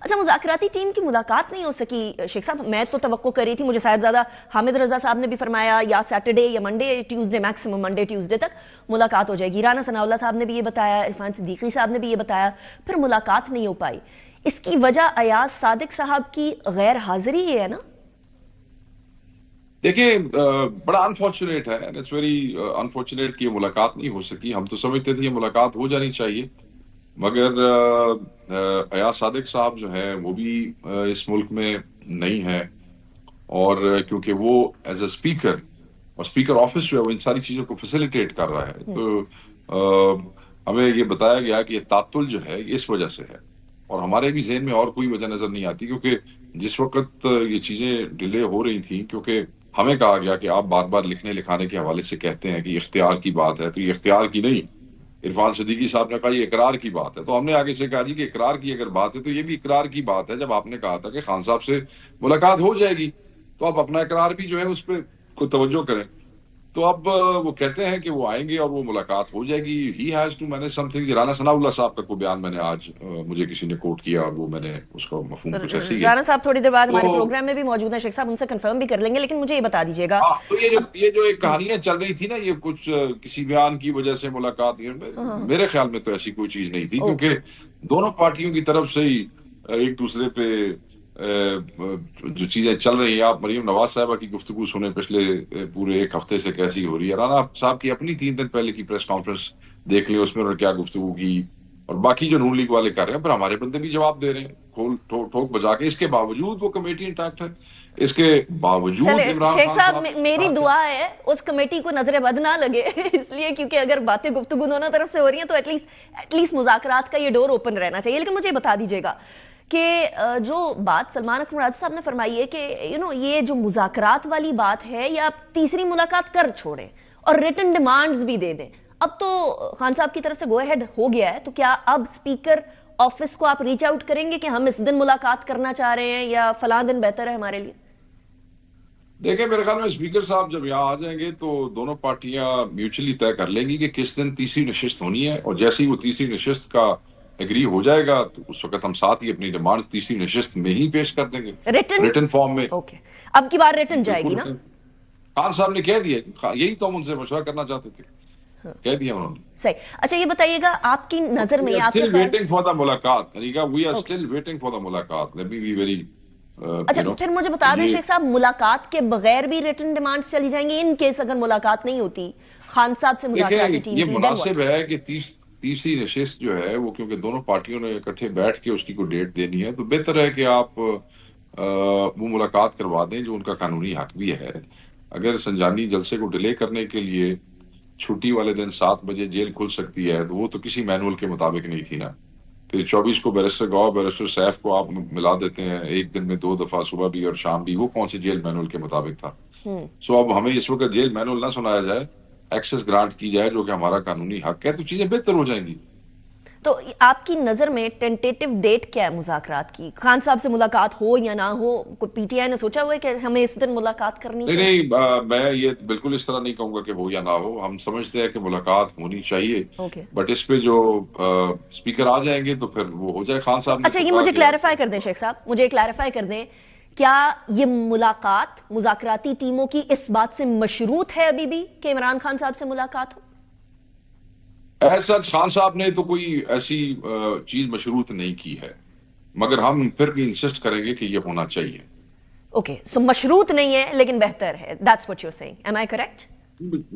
اچھا مذاکراتی ٹیم کی ملاقات نہیں ہو سکی شیخ صاحب؟ میں تو توقع کر رہی تھی، مجھے شاید زیادہ حامد رضا صاحب نے بھی فرمایا یا سیٹرڈے یا Monday Tuesday, maximum Monday Tuesday تک ملاقات ہو جائے گی. رانا ثناء اللہ صاحب نے بھی یہ بتایا، عرفان صدیقی صاحب نے بھی یہ بتایا، پھر ملاقات نہیں ہو پائی. اس کی وجہ ایاز صادق صاحب کی غیر حاضری ہے نا؟ دیکھیں بڑا انفارچونیٹ ہے، اٹس ویری انفارچونیٹ کہ یہ ملاقات نہیں ہو سکی. ہم تو سمجھتے تھے یہ ملاقات ہو جانی چاہیے، مگر ایاز صادق صاحب جو ہے وہ بھی اس ملک میں نہیں ہے، اور کیونکہ وہ ایز اے اسپیکر اور اسپیکر آفس جو ہے وہ ان ساری چیزوں کو فیسیلیٹیٹ کر رہا ہے، تو ہمیں یہ بتایا گیا کہ یہ تعطل جو ہے یہ اس وجہ سے ہے، اور ہمارے بھی ذہن میں اور کوئی وجہ نظر نہیں آتی. کیونکہ جس وقت یہ چیزیں ڈیلے ہو رہی تھیں، کیونکہ ہمیں کہا گیا کہ آپ بار بار لکھنے لکھانے کے حوالے سے کہتے ہیں کہ یہ اختیار کی بات ہے، تو یہ اختیار کی نہیں. عرفان صدیقی صاحب نے کہا یہ اقرار کی بات ہے، تو ہم نے آگے سے کہا جی کہ اقرار کی اگر بات ہے تو یہ بھی اقرار کی بات ہے. جب آپ نے کہا تھا کہ خان صاحب سے ملاقات ہو جائے گی تو آپ اپنا اقرار بھی جو ہے اس پہ کوئی توجہ کریں. تو اب وہ کہتے ہیں کہ وہ آئیں گے اور وہ ملاقات ہو جائے گی. He has to manage something. Rana Sanaullah صاحب کا کوئی بیان میں نے آج مجھے کسی نے کوٹ کیا اور وہ میں نے اس کا مفہوم کچھ ایسی ہے. رانا صاحب تھوڑی دیر بعد ہمارے پروگرام میں بھی موجود ہیں، شیخ صاحب ان سے کنفرم بھی کر لیں گے، لیکن مجھے یہ بتا دیجیے گا. تو یہ جو ایک کہانیاں چل رہی تھی نا، یہ کچھ کسی بیان کی وجہ سے ملاقات، میرے خیال میں تو ایسی کوئی چیز نہیں تھی، کیونکہ دونوں پارٹیوں کی طرف سے ہی ایک دوسرے پہ جو چیزیں چل رہی ہیں. آپ مریم نواز صاحبہ کی گفتگو سنیں پچھلے پورے ایک ہفتے سے کیسی ہو رہی ہے. رانا صاحب کی اپنی 3 دن پہلے کی پریس کانفرنس دیکھ لیں، اس میں انہوں نے کیا گفتگو کی، اور باقی جو نون لیگ والے کر رہے ہیں، پر ہمارے بندے بھی جواب دے رہے ہیں کھول ٹھوک بجا کے. اس کے باوجود وہ کمیٹی انٹیکٹ ہے، اس کے باوجود عمران شیخ خان صاحب میری دعا ہے اس کمیٹی کو نظر بد نہ لگے، اس لیے کیونکہ اگر باتیں گفتگو دونوں طرف سے ہو رہی ہیں تو ایٹ لیسٹ مذاکرات کا یہ ڈور اوپن رہنا چاہیے. لیکن مجھے بتا دیجیے گا کہ جو بات سلمان اکرم راجہ صاحب نے فرمائی ہے کہ یہ جو مذاکرات والی بات ہے، یا آپ تیسری ملاقات کر چھوڑیں اور ریٹن ڈیمانڈز بھی دے دیں. اب تو خان صاحب کی طرف سے گو ہیڈ ہو گیا ہے، تو کیا اب اسپیکر آفس کو آپ ریچ آؤٹ کریں گے کہ ہم اس دن ملاقات کرنا چاہ رہے ہیں یا فلاں دن بہتر ہے ہمارے لیے؟ دیکھیں میرے خیال میں اسپیکر صاحب جب یہاں آ جائیں گے تو دونوں پارٹیاں میوچلی طے کر لیں گی کہ کس دن تیسری نشست ہونی ہے، اور جیسے ہی وہ تیسری نشست کا ایگری ہو جائے گا تو اس وقت ہم ساتھ ہی اپنی ڈیمانڈ تیسری نشست میں ہی پیش کر دیں گے، ریٹن فارم میں. اوکے، اب کی بار ریٹن جائے گی نا؟ خان صاحب نے کہہ دیا، یہی تو ہم ان سے مشورہ کرنا چاہتے تھے، کہہ دیا انہوں نے. صحیح. اچھا یہ بتائیے گا آپ کی نظر میں still waiting for the ملاقات، we are still waiting for the ملاقات. let me be very اچھا پھر مجھے بتا دیں شیخ صاحب، ملاقات کے بغیر بھی ریٹن ڈیمانڈز چلی جائیں گی ان کیس اگر ملاقات نہیں ہوتی خان صاحب سے مذاکراتی ٹیم کی؟ یہ مناسب ہے کہ تیسری نشست جو ہے وہ، کیونکہ دونوں پارٹیوں نے اکٹھے بیٹھ کے اس کی کوئی ڈیٹ دینی ہے، تو بہتر ہے کہ آپ وہ ملاقات کروا دیں جو ان کا قانونی حق بھی ہے. اگر سنجانی جلسے کو ڈیلے کرنے کے لیے چھٹی والے دن 7 بجے جیل کھل سکتی ہے، تو وہ تو کسی مینول کے مطابق نہیں تھی نا. پھر 24 کو بیرسٹر گاؤ بیرسٹر سیف کو آپ ملا دیتے ہیں ایک دن میں 2 دفعہ، صبح بھی اور شام بھی، وہ کون سے جیل مینول کے مطابق تھا؟ سو اب ہمیں اس وقت جیل مینول نہ سنایا جائے، ایکسس گرانٹ کی جائے جو کہ ہمارا قانونی حق ہے، تو چیزیں بہتر ہو جائیں گی. تو آپ کی نظر میں ٹینٹیٹو ڈیٹ کیا ہے مذاکرات کی؟ خان صاحب سے ملاقات ہو یا نہ ہو، کوئی پی ٹی آئی نے سوچا ہوا ہے کہ ہمیں اس دن ملاقات کرنی چاہیے؟ نہیں، میں یہ بالکل اس طرح نہیں کہوں گا کہ ہو یا نہ ہو. ہم سمجھتے ہیں کہ ملاقات ہونی چاہیے، بٹ اس پہ جو اسپیکر آ جائیں گے تو پھر وہ ہو جائے. خان صاحب نے اچھا یہ مجھے کلیریفائی کر دیں شیخ صاحب، مجھے کلیریفائی کر دیں، کیا یہ ملاقات مذاکراتی ٹیموں کی اس بات سے مشروط ہے ابھی بھی کہ عمران خان صاحب سے ملاقات ہو؟ ایسا خان صاحب نے تو کوئی ایسی چیز مشروط نہیں کی ہے، مگر ہم پھر بھی انسسٹ کریں گے کہ یہ ہونا چاہیے. اوکے، سو مشروط نہیں ہے لیکن بہتر ہے، that's what you're saying. Am I correct?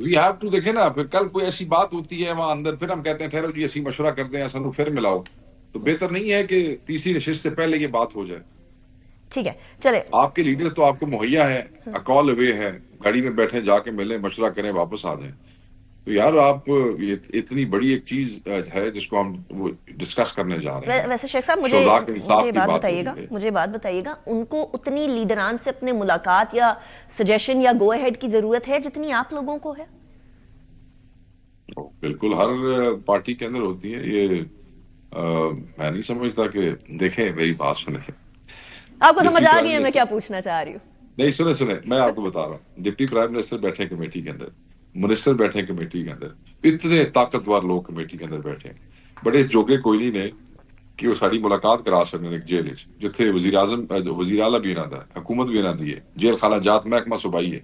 We have to دیکھیں نا، پھر کل کوئی ایسی بات ہوتی ہے وہاں اندر، پھر ہم کہتے ہیں ٹھہرو جی ایسی مشورہ کرتے ہیں، سنو پھر ملاؤ. تو بہتر نہیں ہے کہ تیسری نشست سے پہلے یہ بات ہو جائے. ٹھیک ہے چلے، آپ کے لیڈر تو آپ کو مہیا ہے، کال اوے ہے، گاڑی میں بیٹھے جا کے ملیں، مشورہ کریں، واپس آ جائیں. تو یار آپ اتنی بڑی ایک چیز ہے جس کو ہم وہ ڈسکس کرنے جا رہے ہیں. ویسے شیخ صاحب مجھے بات بتائیے گا، ان کو اتنی لیڈران سے اپنے ملاقات یا سجیشن یا گو ہیڈ کی ضرورت ہے جتنی آپ لوگوں کو ہے؟ بالکل ہر پارٹی کے اندر ہوتی ہے یہ. میں نہیں سمجھتا کہ دیکھیں میری بات سنیں، آپ کو سمجھ آ گئی ہے میں کیا پوچھنا چاہ رہی ہوں؟ نہیں سنیں میں آپ کو بتا رہا ہوں. ڈپٹی پرائم منسٹر بیٹھے کمیٹی کے اندر، منسٹر بیٹھے کمیٹی کے اندر، اتنے طاقتور لوگ کمیٹی کے اندر بیٹھے ہیں. بڑے جوگے کوئلی نے کہ وہ ساری ملاقات کرا سکیں ایک جیل جتھے وزیر اعظم وزیر اعلیٰ بھی نہ تھا, حکومت بھی نہ دی ہے, جیل خانہ جات محکمہ صوبائی ہے,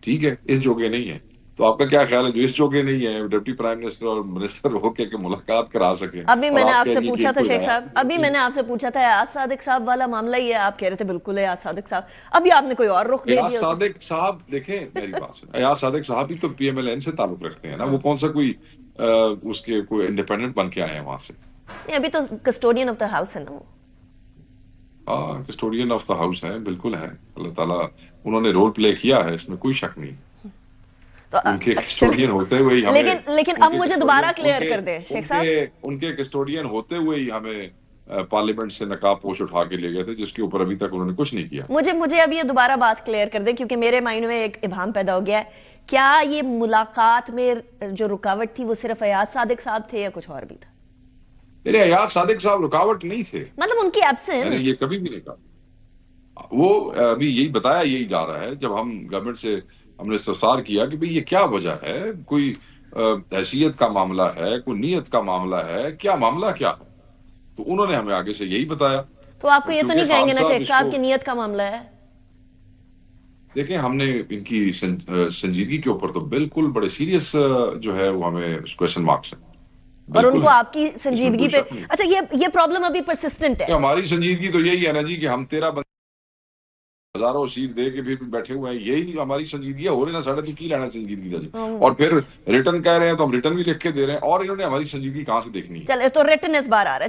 ٹھیک ہے, اس جوگے نہیں ہے. تو آپ کا کیا خیال ہے جو اس جوگے نہیں ہے ڈپٹی پرائم منسٹر اور منسٹر ہو کے کہ ملاقات کرا سکیں؟ ابھی میں نے آپ سے پوچھا تھا شیخ صاحب, ابھی میں نے آپ سے پوچھا تھا ایاز صادق صاحب والا معاملہ ہی ہے, آپ کہہ رہے تھے بالکل ایاز صادق صاحب, ابھی آپ نے کوئی اور رخ دے دیا. ایاز صادق صاحب دیکھیں میری بات سنیں, ایاز صادق صاحب ہی تو پی ایم ایل این سے تعلق رکھتے ہیں نا, وہ کون سا کوئی اس کے کوئی انڈیپینڈنٹ بن کے آئے ہیں وہاں سے؟ نہیں, ابھی تو کسٹوڈین آف دا ہاؤس ہے نا وہ. ہاں کسٹوڈین آف دا ہاؤس ہے, بالکل ہے, اللہ تعالیٰ انہوں نے رول پلے کیا ہے, اس میں کوئی شک نہیں. ان کے کسٹوڈین ہوتے ہوئے ہی ہمیں, لیکن اب مجھے دوبارہ کلیئر کر دیں شیخ صاحب, ان کے کسٹوڈین ہوتے ہوئے ہی ہمیں پارلیمنٹ سے نقاب پوش اٹھا کے لے گئے تھے, جس کے اوپر ابھی تک انہوں نے کچھ نہیں کیا. مجھے اب یہ دوبارہ بات کلیئر کر دیں کیونکہ میرے مائنڈ میں ایک ابہام پیدا ہو گیا ہے. کیا یہ ملاقات میں جو رکاوٹ تھی وہ صرف ایاز صادق صاحب تھے یا کچھ اور بھی تھا؟ میرے ایاز صادق صاحب رکاوٹ نہیں تھے, مطلب ان کی ایبسنس, میں نے یہ کبھی بھی نہیں کہا. وہ ابھی یہی بتایا یہی جا رہا ہے, جب ہم گورنمنٹ سے ہم نے استفسار کیا کہ بھئی یہ کیا وجہ ہے, کوئی حیثیت کا معاملہ ہے, کوئی نیت کا معاملہ ہے, کیا معاملہ کیا ہے, تو انہوں نے ہمیں آگے سے یہی بتایا. تو آپ کو یہ تو نہیں کہیں گے نا شیخ صاحب کی نیت کا معاملہ ہے؟ دیکھیں ہم نے ان کی سنجیدگی کے اوپر تو بالکل بڑے سیریس جو ہے وہ ہمیں کویشچن مارکس ہیں, اور ان کو آپ کی سنجیدگی پہ, اچھا یہ پرابلم ابھی پرسسٹنٹ ہے. ہماری سنجیدگی تو یہی ہے نا جی کہ ہم 13 ہزاروں سیٹ دے کے بھی بیٹھے ہوئے ہیں, یہی ہماری سنجیدگی ہے. ہو رہے نا ساڑھے تو کی لینا سنجیدگی کا جی, اور پھر ریٹرن کہہ رہے ہیں تو ہم ریٹرن بھی لکھ کے دے رہے ہیں, اور انہوں نے ہماری سنجیدگی کہاں سے دیکھنی ہے؟ چلے تو ریٹن اس بار آ رہا ہے.